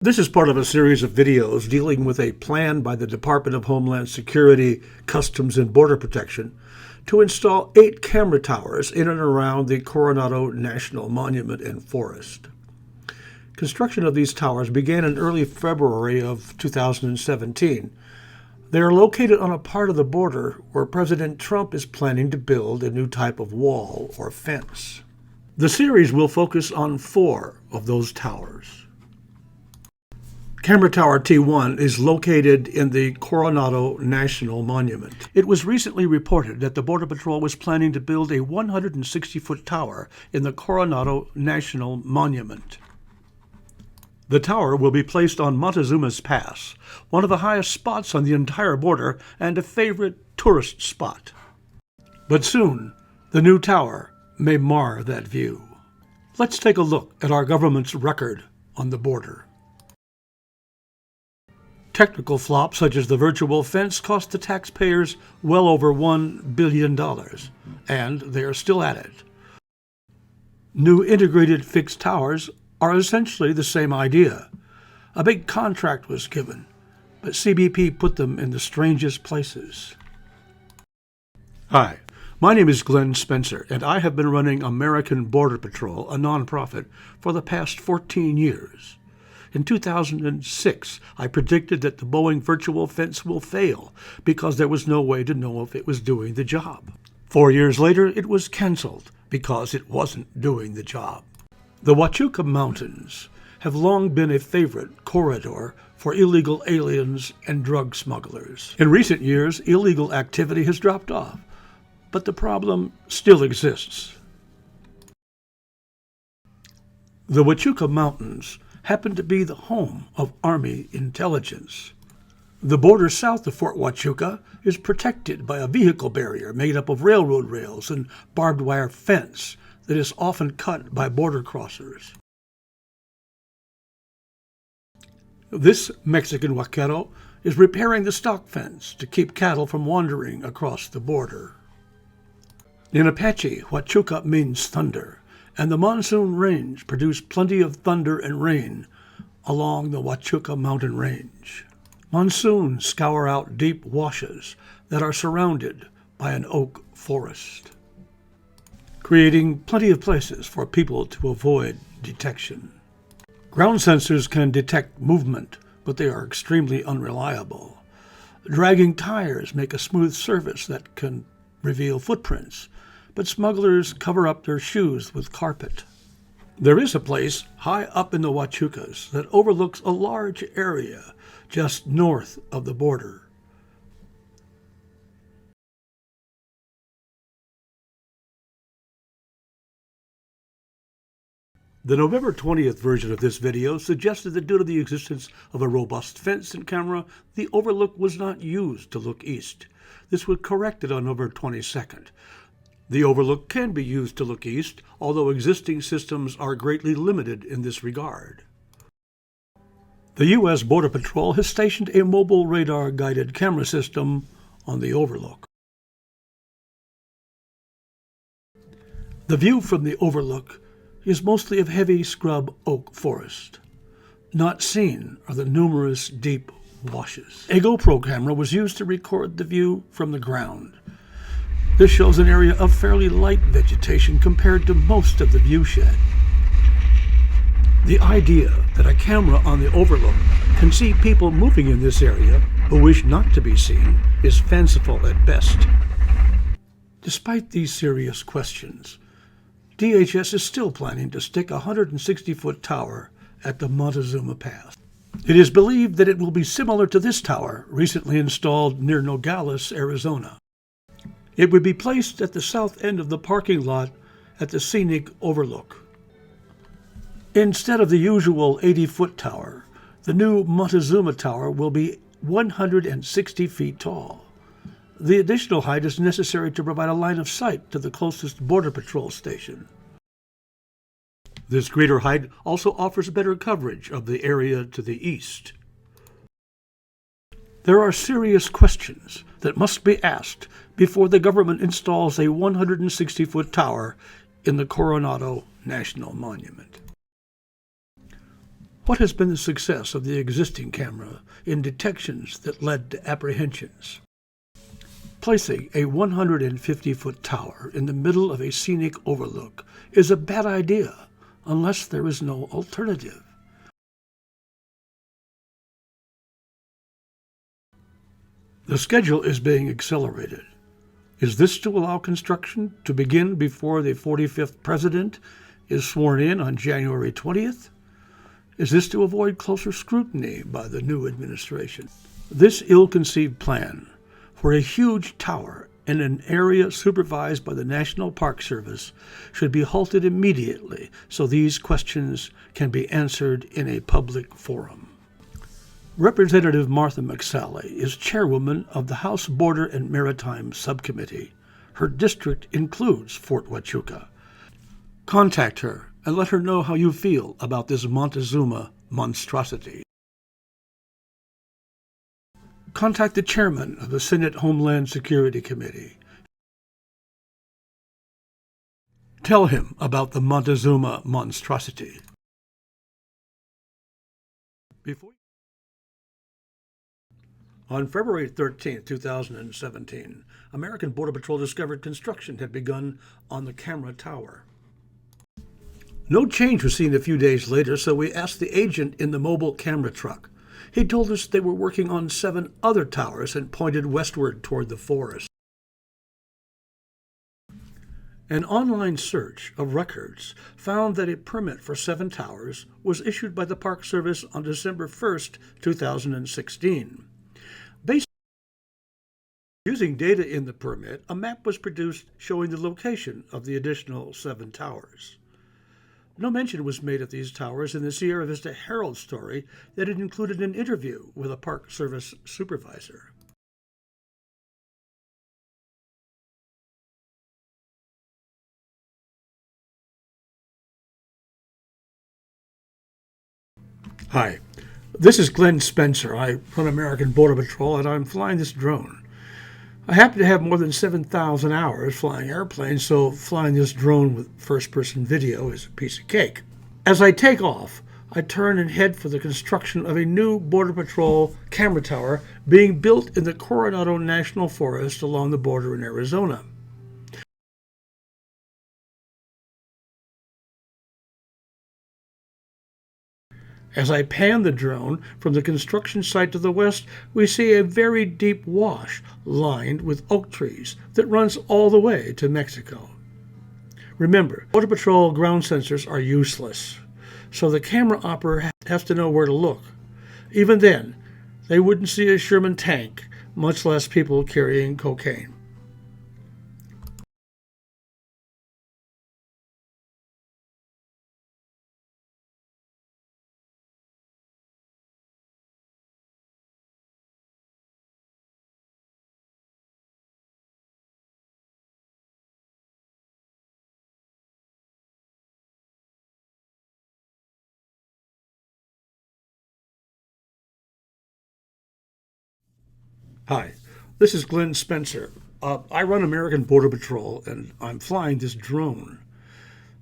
This is part of a series of videos dealing with a plan by the Department of Homeland Security, Customs and Border Protection to install 8 camera towers in and around the Coronado National Monument and Forest. Construction of these towers began in early February of 2017. They are located on a part of the border where President Trump is planning to build a new type of wall or fence. The series will focus on 4 of those towers. Camera Tower T1 is located in the Coronado National Monument. It was recently reported that the Border Patrol was planning to build a 160-foot tower in the Coronado National Monument. The tower will be placed on Montezuma's Pass, one of the highest spots on the entire border and a favorite tourist spot. But soon, the new tower may mar that view. Let's take a look at our government's record on the border. Technical flops such as the virtual fence cost the taxpayers well over $1 billion, and they are still at it. New integrated fixed towers are essentially the same idea. A big contract was given, but CBP put them in the strangest places. Hi, my name is Glenn Spencer, and I have been running American Border Patrol, a nonprofit, for the past 14 years. In 2006, I predicted that the Boeing virtual fence will fail because there was no way to know if it was doing the job. 4 years later, it was canceled because it wasn't doing the job. The Huachuca Mountains have long been a favorite corridor for illegal aliens and drug smugglers. In recent years, illegal activity has dropped off, but the problem still exists. The Huachuca Mountains happen to be the home of Army intelligence. The border south of Fort Huachuca is protected by a vehicle barrier made up of railroad rails and barbed wire fence that is often cut by border crossers. This Mexican vaquero is repairing the stock fence to keep cattle from wandering across the border. In Apache, Huachuca means thunder, and the monsoon rains produce plenty of thunder and rain along the Huachuca mountain range. Monsoons scour out deep washes that are surrounded by an oak forest, creating plenty of places for people to avoid detection. Ground sensors can detect movement, but they are extremely unreliable. Dragging tires make a smooth surface that can reveal footprints, but smugglers cover up their shoes with carpet. There is a place high up in the Huachucas that overlooks a large area just north of the border. The November 20th version of this video suggested that due to the existence of a robust fence and camera, the overlook was not used to look east. This was corrected on November 22nd. The overlook can be used to look east, although existing systems are greatly limited in this regard. The U.S. Border Patrol has stationed a mobile radar-guided camera system on the overlook. The view from the overlook is mostly of heavy scrub oak forest. Not seen are the numerous deep washes. A GoPro camera was used to record the view from the ground. This shows an area of fairly light vegetation compared to most of the viewshed. The idea that a camera on the overlook can see people moving in this area who wish not to be seen is fanciful at best. Despite these serious questions, DHS is still planning to stick a 160-foot tower at the Montezuma Pass. It is believed that it will be similar to this tower recently installed near Nogales, Arizona. It would be placed at the south end of the parking lot at the scenic overlook. Instead of the usual 80-foot tower, the new Montezuma Tower will be 160 feet tall. The additional height is necessary to provide a line of sight to the closest Border Patrol station. This greater height also offers better coverage of the area to the east. There are serious questions that must be asked before the government installs a 160-foot tower in the Coronado National Monument. What has been the success of the existing camera in detections that led to apprehensions? Placing a 150-foot tower in the middle of a scenic overlook is a bad idea unless there is no alternative. The schedule is being accelerated. Is this to allow construction to begin before the 45th president is sworn in on January 20th? Is this to avoid closer scrutiny by the new administration? This ill-conceived plan for a huge tower in an area supervised by the National Park Service should be halted immediately so these questions can be answered in a public forum. Representative Martha McSally is chairwoman of the House Border and Maritime Subcommittee. Her district includes Fort Huachuca. Contact her and let her know how you feel about this Montezuma monstrosity. Contact the chairman of the Senate Homeland Security Committee. Tell him about the Montezuma monstrosity. On February 13, 2017, American Border Patrol discovered construction had begun on the camera tower. No change was seen a few days later, so we asked the agent in the mobile camera truck. He told us they were working on 7 other towers and pointed westward toward the forest. An online search of records found that a permit for 7 towers was issued by the Park Service on December 1, 2016. Using data in the permit, a map was produced showing the location of the additional 7 towers. No mention was made of these towers in the Sierra Vista Herald story that it included an interview with a Park Service supervisor. Hi, this is Glenn Spencer. I run American Border Patrol and I'm flying this drone. I happen to have more than 7,000 hours flying airplanes, so flying this drone with first-person video is a piece of cake. As I take off, I turn and head for the construction of a new Border Patrol camera tower being built in the Coronado National Forest along the border in Arizona. As I pan the drone from the construction site to the west, we see a very deep wash lined with oak trees that runs all the way to Mexico. Remember, Border Patrol ground sensors are useless, so the camera operator has to know where to look. Even then, they wouldn't see a Sherman tank, much less people carrying cocaine. Hi, this is Glenn Spencer. I run American Border Patrol and I'm flying this drone.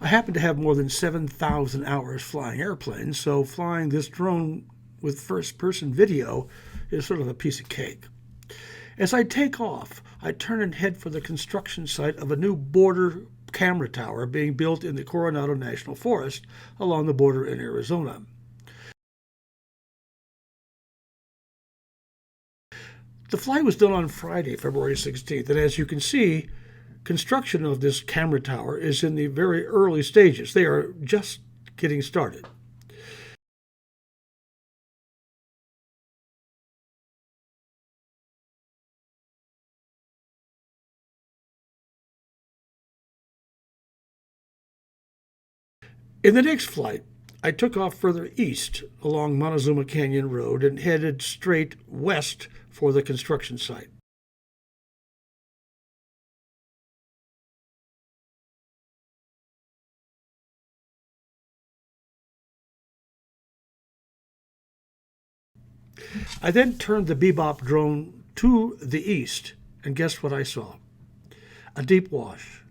I happen to have more than 7,000 hours flying airplanes, so flying this drone with first-person video is sort of a piece of cake. As I take off, I turn and head for the construction site of a new border camera tower being built in the Coronado National Forest along the border in Arizona. The flight was done on Friday, February 16th, and as you can see, construction of this camera tower is in the very early stages. They are just getting started. In the next flight, I took off further east along Montezuma Canyon Road and headed straight west for the construction site. I then turned the Bebop drone to the east, and guess what I saw? A deep wash,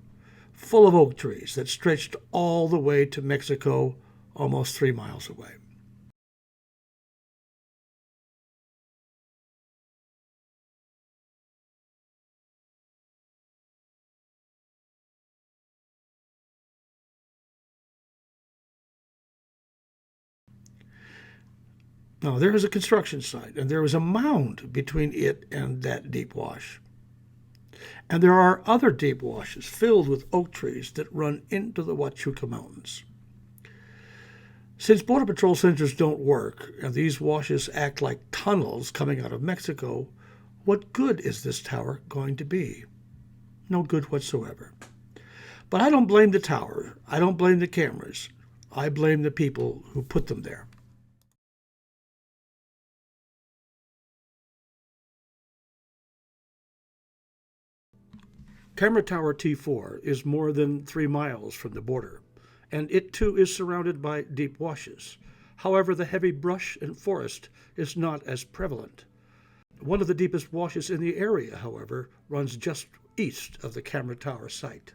full of oak trees that stretched all the way to Mexico, almost 3 miles away. Now, there is a construction site, and there is a mound between it and that deep wash. And there are other deep washes filled with oak trees that run into the Huachuca Mountains. Since Border Patrol centers don't work, and these washes act like tunnels coming out of Mexico, what good is this tower going to be? No good whatsoever. But I don't blame the tower. I don't blame the cameras. I blame the people who put them there. Camera Tower T4 is more than 3 miles from the border, and it too is surrounded by deep washes. However, the heavy brush and forest is not as prevalent. One of the deepest washes in the area, however, runs just east of the Camera Tower site.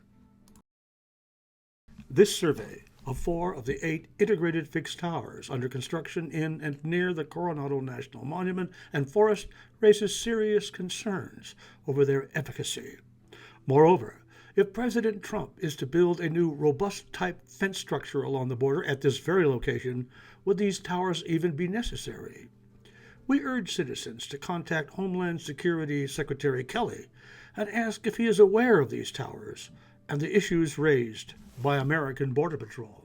This survey of 4 of the 8 integrated fixed towers under construction in and near the Coronado National Monument and Forest raises serious concerns over their efficacy. Moreover, if President Trump is to build a new robust-type fence structure along the border at this very location, would these towers even be necessary? We urge citizens to contact Homeland Security Secretary Kelly and ask if he is aware of these towers and the issues raised by American Border Patrol.